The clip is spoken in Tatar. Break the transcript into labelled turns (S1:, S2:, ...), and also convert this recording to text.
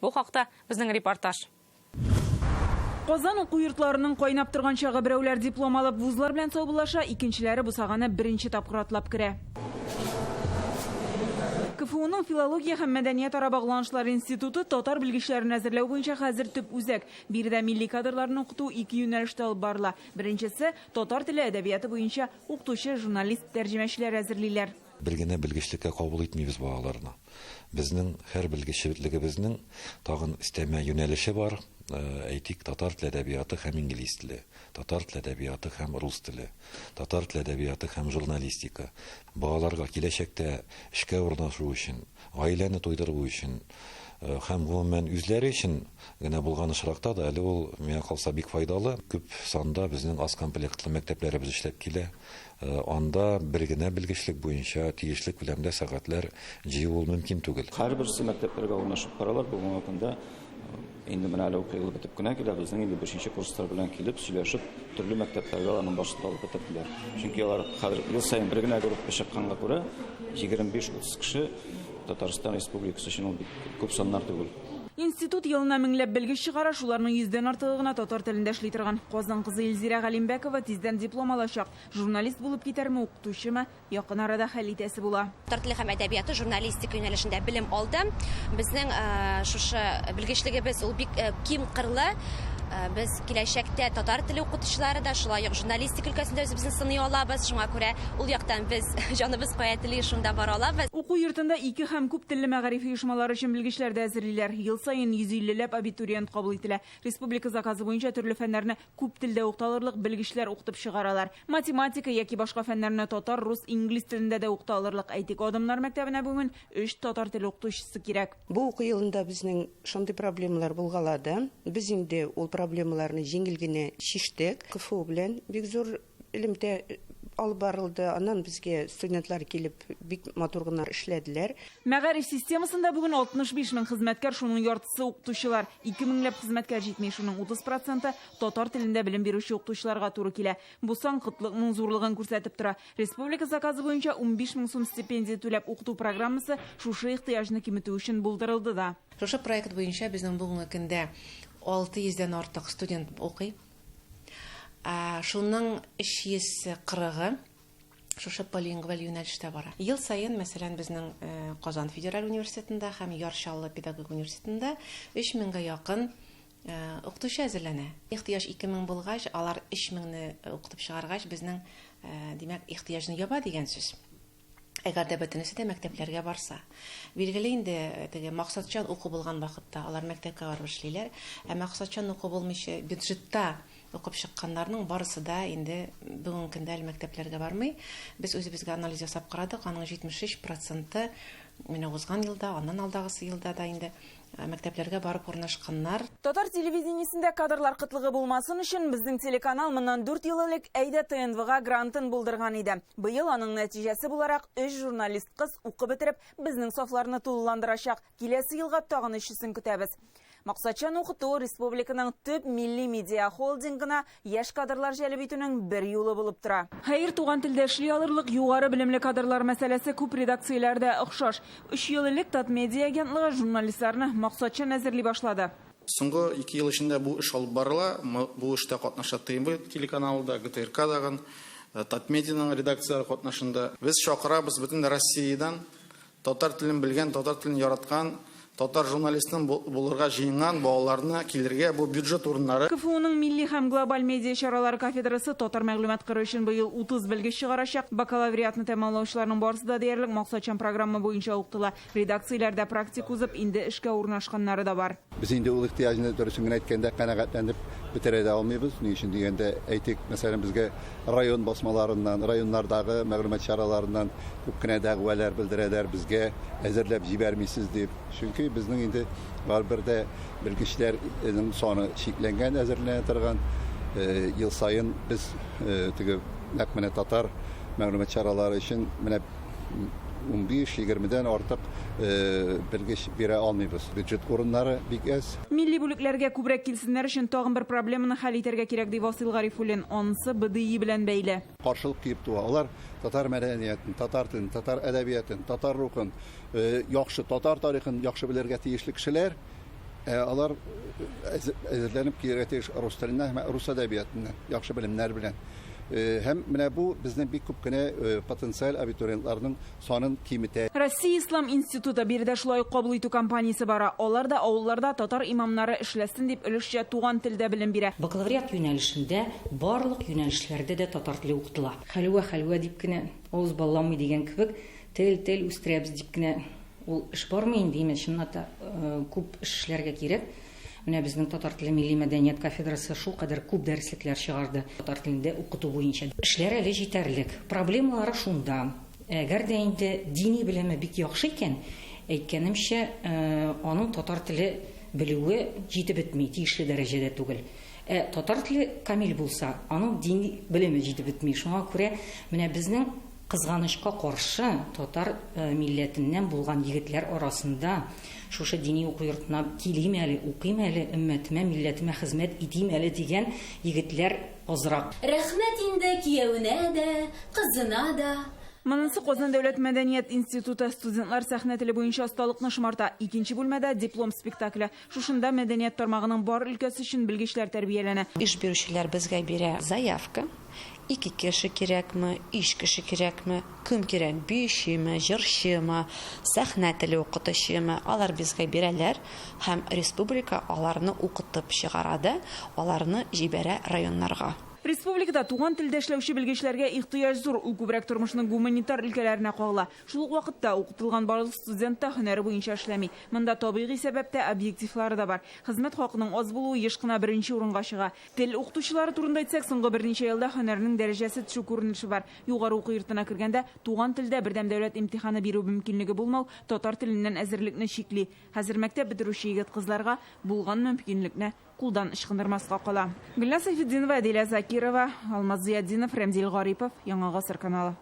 S1: Бу хакта безнең репортаж.
S2: Казан уку йортларының кайнап торган чагы берәүләр диплом алып вузлар белән саубуллаша, икенчеләре бусаганы беренче тапкыр атлап керә. КФУның филология һәм мәдәният ара багланышлар институты татар белгечләрен әзерләү буенча хәзер төп үзәк. Биредә милли кадрларны укыту ике юнәлештә алып барыла. Беренчесе татар теле әдәбияты буенча укытучы, журналист, тәрҗемәчеләр әзерлиләр.
S3: Бергенә белгечлеккә кабул итмибез балаларны. Безнең һәр белгечлегебезнең тагын өстәмә юнәлеше бар. Әйтик, татар теле әдәбияты һәм инглиз теле, татар теле әдәбияты һәм рус теле, татар теле әдәбияты һәм журналистика. Балаларга киләчәктә эшкә урнашу өчен, гаиләне туйдыру өчен һәм гомумән үзләре өчен генә булган очракта да әле ул миңа калса бик файдалы. Күп санда безнең аз комплектлы мәктәпләребез эшләп килә. Анда бер генә белгечлек буенча тиешле күләмдә сәгатьләр җыю мөмкин түгел.
S4: Һәрберсе мәктәпләргә урнашып баралар. Бүгенге көндә инде менә әле укыйлы бетеп кенә килә, безнең инде 5нче курслар белән килеп сөйләшеп, төрле мәктәпләргә аның башында алып китәләр. Чөнки алар хәзер ел саен бер генә группа чыкканга күрә 25-30 кеше Татарстан Республикасы өчен ул бик күп саннар түгел.
S2: Институт елына меңләп белгеч чыгара, шуларның 100дән артыгы гына татар телендә эшли торган. Казан кызы Илзирә Галимбәкова тиздән диплом алачак. Журналист булып китәрме, укытучымы, якын арада хәл итәсе була.
S5: Татар теле һәм әдәбияты журналистика юнәлешендә белем алдым. Безнең шушы белгечлегебез ул бик киң кырлы. Без киләчәктә татар теле укытучылары да шулай ук журналистика өлкәсендә үзебезне сыный алабыз. Шуңа күрә ул яктан без җаныбыз кая тели шунда бара алабыз.
S2: Уку йортында ике һәм күп телле мәгариф оешмалары өчен белгечләр дә әзерлиләр. Ел саен 150ләп абитуриент кабул ителә. Республика заказы буенча төрле фәннәрне күп телдә укыталырлык белгечләр укытып чыгаралар. Математика яки башка фәннәрне татар, рус, инглиз телендә дә укыталырлык. Әйтик, Адамнар мәктәбенә бүген 3 татар теле укытучысы кирәк.
S6: Бу уку елында безнең шундый проблемалар булгалады. Без инде ул проблемаларны җиңел генә шиштек. КФУ белән бик зур элемтә алып барылды. Аннан безгә студентлар килеп бик матур гына эшләделәр.
S2: Мәгариф системасында бүген 65 мең хезмәткәр, шуның яртысы укытучылар. 2000ләп хезмәткәр җитми, шуның 30% татар телендә белем бирүче укытучыларга туры килә. Бу сан кытлыкның зурлыгын күрсәтеп тора. Республика заказы буенча 15 мең сум стипендия түләп укыту программасы шушы ихтыяҗны киметү өчен булдырылды да.
S7: Шушы проект буенча безнең бүгенге көндә 600дән артык студент укый. Шуның 340-ы шушы полингваль юнәлештә бара. Ел саен, мәсәлән, безнең Казан федераль университетында һәм Яршаллы педагогик университетында 3000-гә якын укытучы әзерләнә. Ихтыяҗ 2000 булгач, алар 3000-не укытып чыгаргач, безнең димәк ихтыяҗны яба дигән сүз. Әгәр дә бөтенесе дә мәктәпләргә барса. Билгеле инде теге максатчан уку булган вакытта алар мәктәпкә барып эшлиләр, ә максатчан уку булмыйча бюджетта укып чыкканнарның барысы да инде бүгенге көндә мәктәпләргә бармый. Без үзебезгә анализ ясап карадык, аның 73% менә узган елда, аннан алдагысы елда да инде мәктәпләргә барып урнашканнар.
S2: Татар телевидениесендә кадрлар кытлыгы булмасын өчен безнең телеканал моннан 4 ел элек Әйдә ТНВ-га грантын булдырган иде. Быел аның нәтиҗәсе буларак 3 журналист кыз укып бетереп, безнең сафларны тулыландырачак. Киләсе елга тагын 3-сен көтәбез. Максатчан укыту республиканың төп милли медиа холдингына яшь кадрлар җәлеп итүнең бер юлы булып тора. Хәер, туган телдә эшли алырлык югары белемле кадрлар мәсьәләсе күп редакцияләрдә охшаш. 3 ел элек Татмедиа агентлыгы журналистларны максатчан әзерли башлады.
S8: Соңгы 2 ел эчендә бу эш алып барыла. Бу эштә катнаша ТМВ телеканалында, ГТРК дагы, Татмедианың редакцияләре катнашында. Без чакырабыз бөтен Россиядән татар телен белгән, татар телен яраткан татар журналистын булырга җыенган балаларны килергә бу бюджет урыннары.
S2: КФУның милли һәм глобаль медиа чаралары кафедрасы татар мәгълүмат кыры өчен быел 30 белгеч чыгарачак. Бакалавриатны тәмамлаучыларның барысы да диярлек максатчан программа буенча укытыла. Редакцияләрдә практик узып, инде эшкә урнашканнары да бар.
S9: Biz инде ул ихтыяҗны дөресен әйткәндә канәгатьләнеп бетерә дә алмыйбыз. Ни өчен дигәндә, әйтик, мәсәлән, безгә район басмаларыннан, районнардагы мәгълүмат чараларыннан күп кенә дәгъвалар белдерәләр, безгә әзерләп җибәрмисез дип. Чөнки безнең инде барбердә белгечләрнең саны чикләнгән, әзерләнә торган. Ел саен без теге нәкъ менә татар мәгълүмат чаралары өчен менә 15-20дән артык белгеч бирә алмыйбыз. Бюджет урыннары бик әз.
S2: Милли бүлекләргә күбрәк килсеннәр өчен тагын бер проблеманы хәл итәргә кирәк ди Васил Гарифуллин. Анысы БДИ белән бәйле.
S9: Каршылык киеп туа. Алар татар мәдәниятен, татар телен, татар әдәбиятын, татар рухын, яхшы татар тарихын яхшы белергә тиешле кешеләр. Алар әзерләнеп килергә тиеш рус теленнән һәм рус әдәбиятыннан, яхшы белемнәр белән. Һәм менә бу безнең бик күп кенә потенциаль абитуриентларның санын киметә.
S2: Россия Ислам институты биредә шулай кабул итү кампаниясе бара. Алар да авылларда татар имамнары эшләсен дип өлешчә туган телдә белем бирә.
S10: Бакалавриат юнәлешендә барлык юнәлешләрдә дә татар теле укытыла. Хәлвә дип кенә авыз балламый дигән кебек тел үстерәбез дип кенә ул эш бармы инде, чынната күп эшләргә кирәк. Менә безнең татар теле милли мәдәният кафедрасы шул кадәр күп дәреслекләр чыгарды татар телендә укыту буенча. Эшләр әле җитәрлек. Проблемалары шунда. Әгәр дә инде дини белеме бик яхшы икән, әйткәнемчә, аның татар теле белүе җитеп бетми, тиешле дәрәҗәдә түгел. Татар теле камил булса, аның дини белеме җитеп бетми. Шуңа күрә менә безнең кызганычка каршы татар милләтеннән булган егетләр арасында шушы дини уку йортына килим әле, укыйм әле, өммәтемә, милләтемә хезмәт итим әле дигән егетләр азрак.
S11: Рәхмәт инде кияүнә дә, кызына да.
S2: Монысы Казан дәүләт мәдәният институты студентлар сәхнә теле буенча осталыкны шомарта. Икенче бүлмәдә диплом спектакле. Шушында мәдәният тармагының бар өлкәсе өчен белгечләр тәрбияләнә.
S12: Эш бирүчеләр безгә бирә заявка. 2 кеше кирәкме, 3 кеше кирәкме, кем кирәк, биючеме, җырчымы, сәхнә теле укытучымы, алар безгә бирәләр һәм республика аларны укытып чыгарады, аларны җибәрә районнарга.
S2: Республикада туган телдә эшләүче белгечләргә ихтыяҗ зур, ул күбрәк тормышның гуманитар өлкәләренә кагыла. Шул ук вакытта укытылган барлык студент та һөнәре буенча эшләми. Монда табигый сәбәптә объективлары да бар. Хезмәт хакының аз булуы еш кына беренче урынга чыга. Тел укытучылары турында әйтсәк, соңгы берничә елда һөнәрнең дәрәҗәсе төшү күренеше бар. Югары уку йортына кергәндә туган телдә бердәм дәүләт имтиханы бирү мөмкинлеге булмау татар теленнән әзерлекне чикли. Хәзер мәктәп бетерүче егет-кызларга булган мөмкинлекне кулдан ычкындырмаска кала. Гөлназ Сайфетдинова, Адилә Закирова, Алмаз Зиятдинов, Рәмзил Гарипов, Яңа Гасыр каналы.